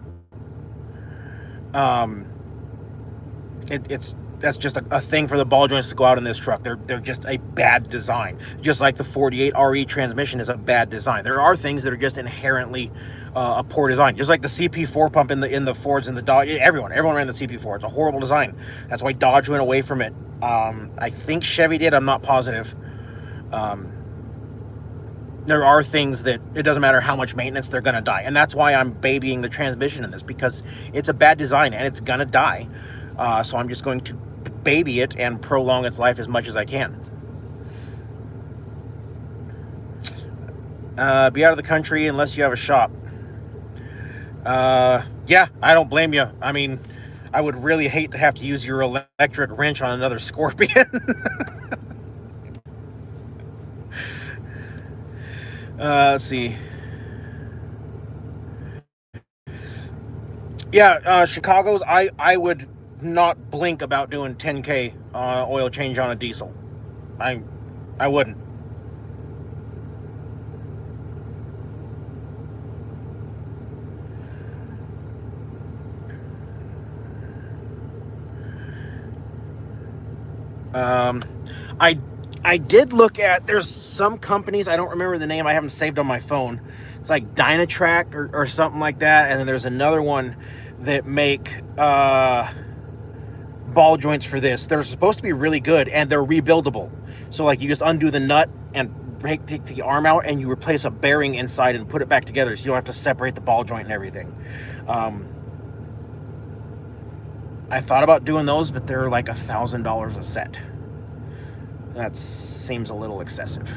Speaker 1: That's just a thing for the ball joints to go out in this truck. They're just a bad design. Just like the 48 RE transmission is a bad design. There are things that are just inherently a poor design. Just like the CP4 pump in the Fords and the Dodge. Everyone ran the CP4. It's a horrible design. That's why Dodge went away from it. I think Chevy did. I'm not positive. There are things that it doesn't matter how much maintenance, they're going to die. And that's why I'm babying the transmission in this, because it's a bad design and it's going to die. So I'm just going to baby it and prolong its life as much as I can. Be out of the country unless you have a shop. Yeah, I don't blame you. I mean, I would really hate to have to use your electric wrench on another Scorpion. Let's see. Yeah, Chicago's, I would not blink about doing 10K oil change on a diesel. I wouldn't. I did look at, there's some companies, I don't remember the name, I haven't saved on my phone. It's like Dynatrack or something like that. And then there's another one that make ball joints for this. They're supposed to be really good and they're rebuildable. So like you just undo the nut and take the arm out and you replace a bearing inside and put it back together, so you don't have to separate the ball joint and everything. I thought about doing those, but they're like $1,000 a set. That seems a little excessive.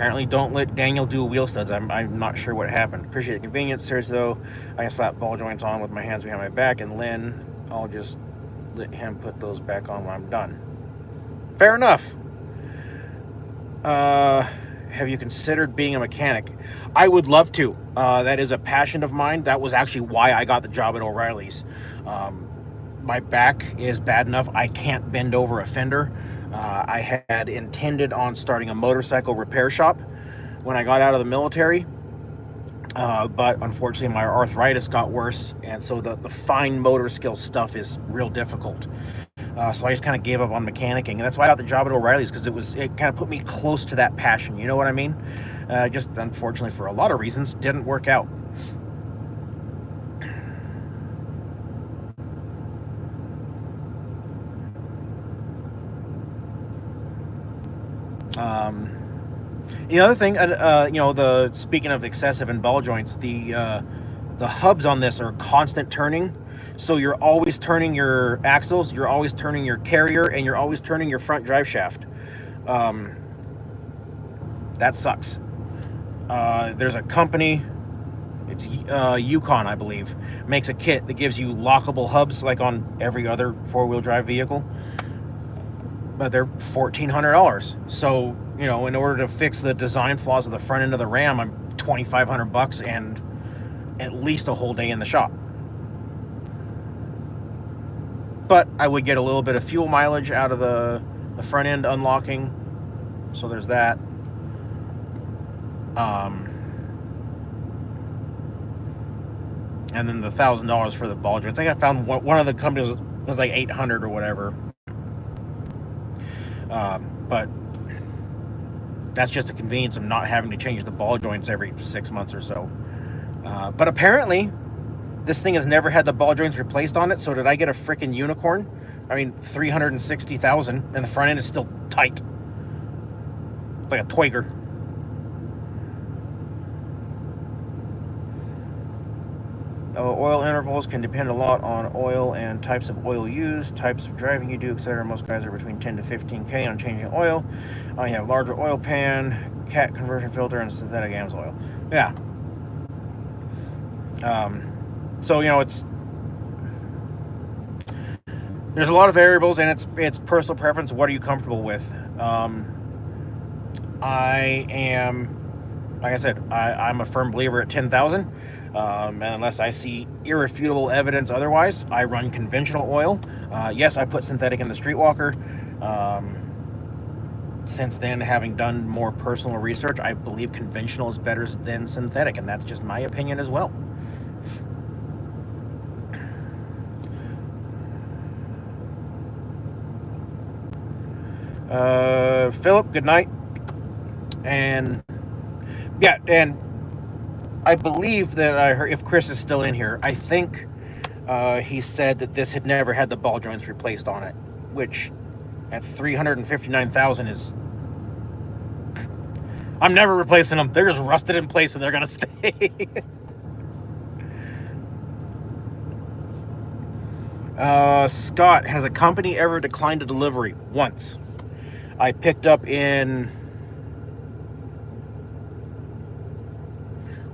Speaker 1: Apparently, don't let Daniel do wheel studs. I'm not sure what happened. Appreciate the convenience. Seriously, though, I can slap ball joints on with my hands behind my back, and Lynn, I'll just let him put those back on when I'm done. Fair enough. Have you considered being a mechanic? I would love to. That is a passion of mine. That was actually why I got the job at O'Reilly's. My back is bad enough I can't bend over a fender. I had intended on starting a motorcycle repair shop when I got out of the military, but unfortunately my arthritis got worse, and so the fine motor skill stuff is real difficult. So I just kind of gave up on mechanicking, and that's why I got the job at O'Reilly's, because it kind of put me close to that passion. You know what I mean? Just unfortunately, for a lot of reasons, didn't work out. The other thing, speaking of excessive and ball joints, the hubs on this are constant turning. So you're always turning your axles, you're always turning your carrier, and you're always turning your front drive shaft. That sucks. There's a company, it's Yukon, I believe, makes a kit that gives you lockable hubs like on every other four-wheel drive vehicle. But they're $1,400. So, in order to fix the design flaws of the front end of the Ram, I'm $2,500 and at least a whole day in the shop. But I would get a little bit of fuel mileage out of the front end unlocking. So there's that. And then the $1,000 for the ball joints. I think I found one of the companies was like $800 or whatever. But that's just a convenience of not having to change the ball joints every 6 months or so. But apparently, this thing has never had the ball joints replaced on it. So did I get a freaking unicorn? I mean, $360,000, and the front end is still tight, like a Twigger. Oil intervals can depend a lot on oil and types of oil used, types of driving you do, etc. Most guys are between 10 to 15K on changing oil. You have larger oil pan, cat conversion filter, and synthetic AMSOIL. Yeah. So there's a lot of variables, and it's personal preference. What are you comfortable with? I am, like I said, I'm a firm believer at 10,000. And unless I see irrefutable evidence otherwise, I run conventional oil. Yes, I put synthetic in the Streetwalker. Since then, having done more personal research, I believe conventional is better than synthetic, and that's just my opinion as well. Philip, good night. And yeah, and I believe that I heard, if Chris is still in here, I think he said that this had never had the ball joints replaced on it, which at $359,000 is, I'm never replacing them. They're just rusted in place and they're gonna stay. Scott, has a company ever declined a delivery? Once. I picked up in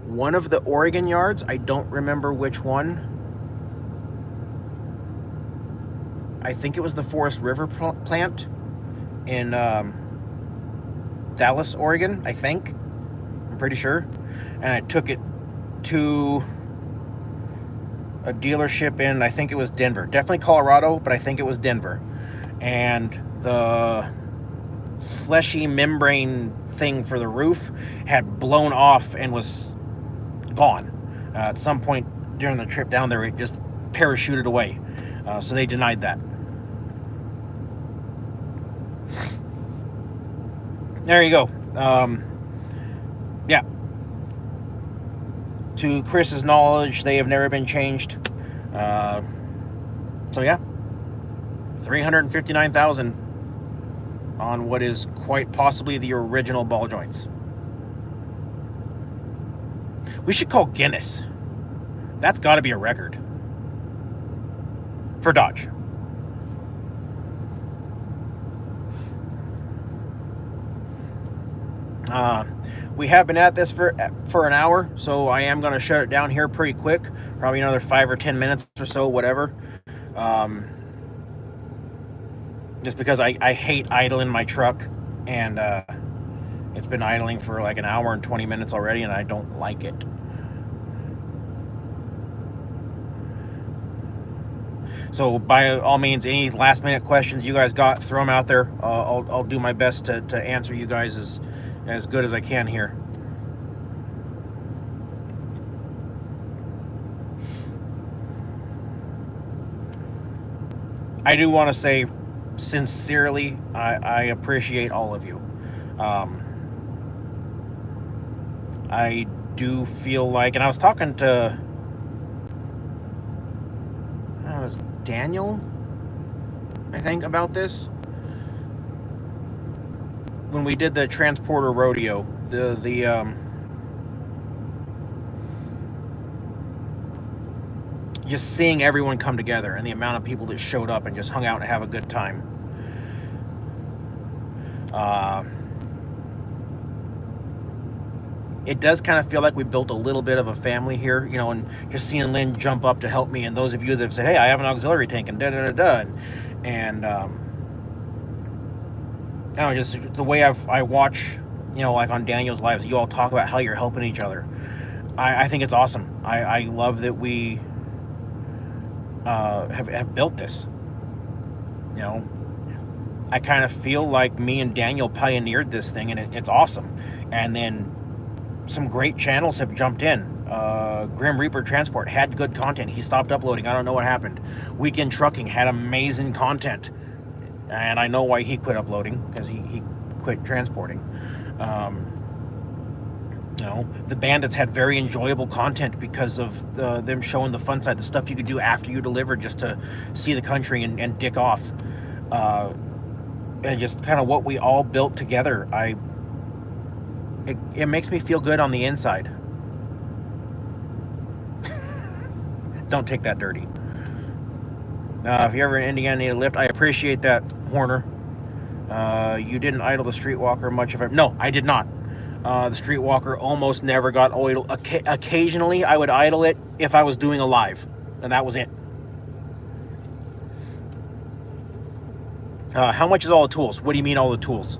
Speaker 1: one of the Oregon yards. I don't remember which one. I think it was the Forest River plant in Dallas, Oregon, I think. I'm pretty sure. And I took it to a dealership in, I think it was Denver. Definitely Colorado, but I think it was Denver. And the fleshy membrane thing for the roof had blown off and was gone. At some point during the trip down there, it just parachuted away. So they denied that. There you go. Yeah. To Chris's knowledge, they have never been changed. So yeah, $359,000 on what is quite possibly the original ball joints. We should call Guinness. That's got to be a record for Dodge. Uh, we have been at this for an hour, so I am going to shut it down here pretty quick. Probably another 5 or 10 minutes or so, whatever. Just because I hate idling my truck, and it's been idling for like an hour and 20 minutes already, and I don't like it. So by all means, any last minute questions you guys got, throw them out there. I'll do my best to answer you guys as good as I can here. I do want to say sincerely, I appreciate all of you. I do feel like, and I was talking to, was Daniel, I think, about this when we did the transporter rodeo. Just seeing everyone come together and the amount of people that showed up and just hung out and have a good time. It does kind of feel like we built a little bit of a family here, you know, and just seeing Lynn jump up to help me, and those of you that have said, hey, I have an auxiliary tank, and da-da-da-da, and I don't know, just the way I watch, you know, like on Daniel's lives, you all talk about how you're helping each other. I think it's awesome. I love that we have built this. You know, I kind of feel like me and Daniel pioneered this thing, and it's awesome. And then some great channels have jumped in. Grim Reaper Transport had good content. He stopped uploading. I don't know what happened. Weekend Trucking had amazing content, and I know why he quit uploading, because he quit transporting. You know, the Bandits had very enjoyable content because of them showing the fun side, the stuff you could do after you deliver, just to see the country and dick off, and just kind of what we all built together. It makes me feel good on the inside. Don't take that dirty. If you're ever in Indiana and need a lift, I appreciate that, Horner. You didn't idle the Streetwalker much of it. No, I did not. The Streetwalker almost never got oiled. Occasionally, I would idle it if I was doing a live, and that was it. How much is all the tools? What do you mean all the tools?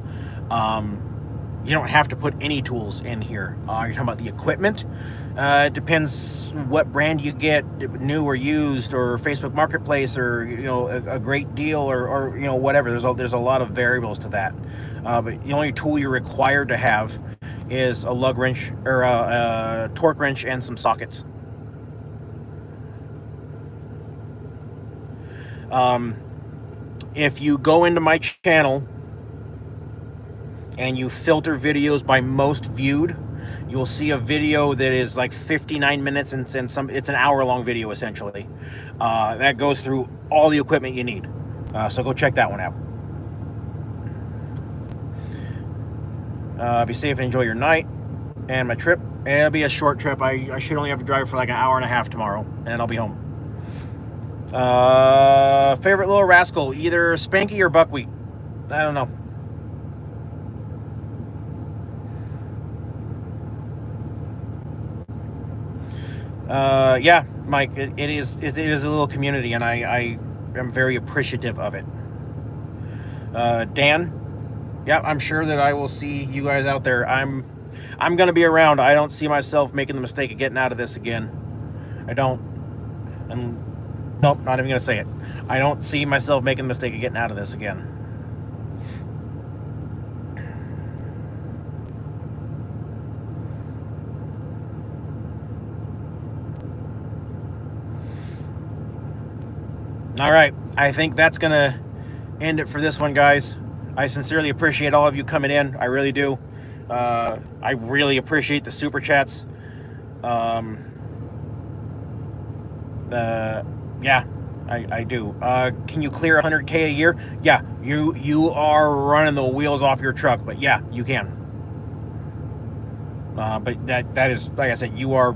Speaker 1: You don't have to put any tools in here. You're talking about the equipment. It depends what brand you get, new or used, or Facebook Marketplace, or, you know, a great deal, or you know, whatever. There's a lot of variables to that. But the only tool you're required to have is a lug wrench, or a torque wrench, and some sockets. If you go into my channel and you filter videos by most viewed, you'll see a video that is like 59 minutes, and it's an hour-long video essentially. That goes through all the equipment you need. So go check that one out. Be safe and enjoy your night and my trip. It'll be a short trip. I should only have to drive for like an hour and a half tomorrow, and I'll be home. Favorite little rascal, either Spanky or Buckwheat. I don't know. Yeah, Mike, it is a little community, and I am very appreciative of it. Dan, yeah, I'm sure that I will see you guys out there. I'm gonna be around. I don't see myself making the mistake of getting out of this again. I don't. And nope, not even gonna say it. I don't see myself making the mistake of getting out of this again. All right, I think that's gonna end it for this one, guys. I sincerely appreciate all of you coming in. I really do. I really appreciate the super chats. Yeah, I do. Can you clear 100K a year? Yeah, you are running the wheels off your truck, but yeah, you can. But that is, like I said, you are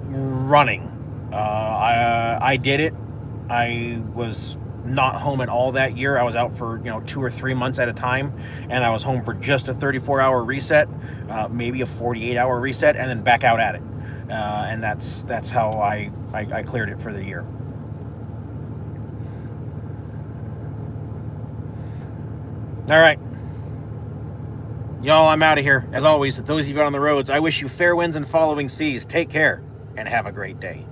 Speaker 1: running. I did it. I was not home at all that year. I was out for 2 or 3 months at a time, and I was home for just a 34-hour reset, maybe a 48-hour reset, and then back out at it. And that's how I cleared it for the year. All right. Y'all, I'm out of here. As always, those of you out on the roads, I wish you fair winds and following seas. Take care and have a great day.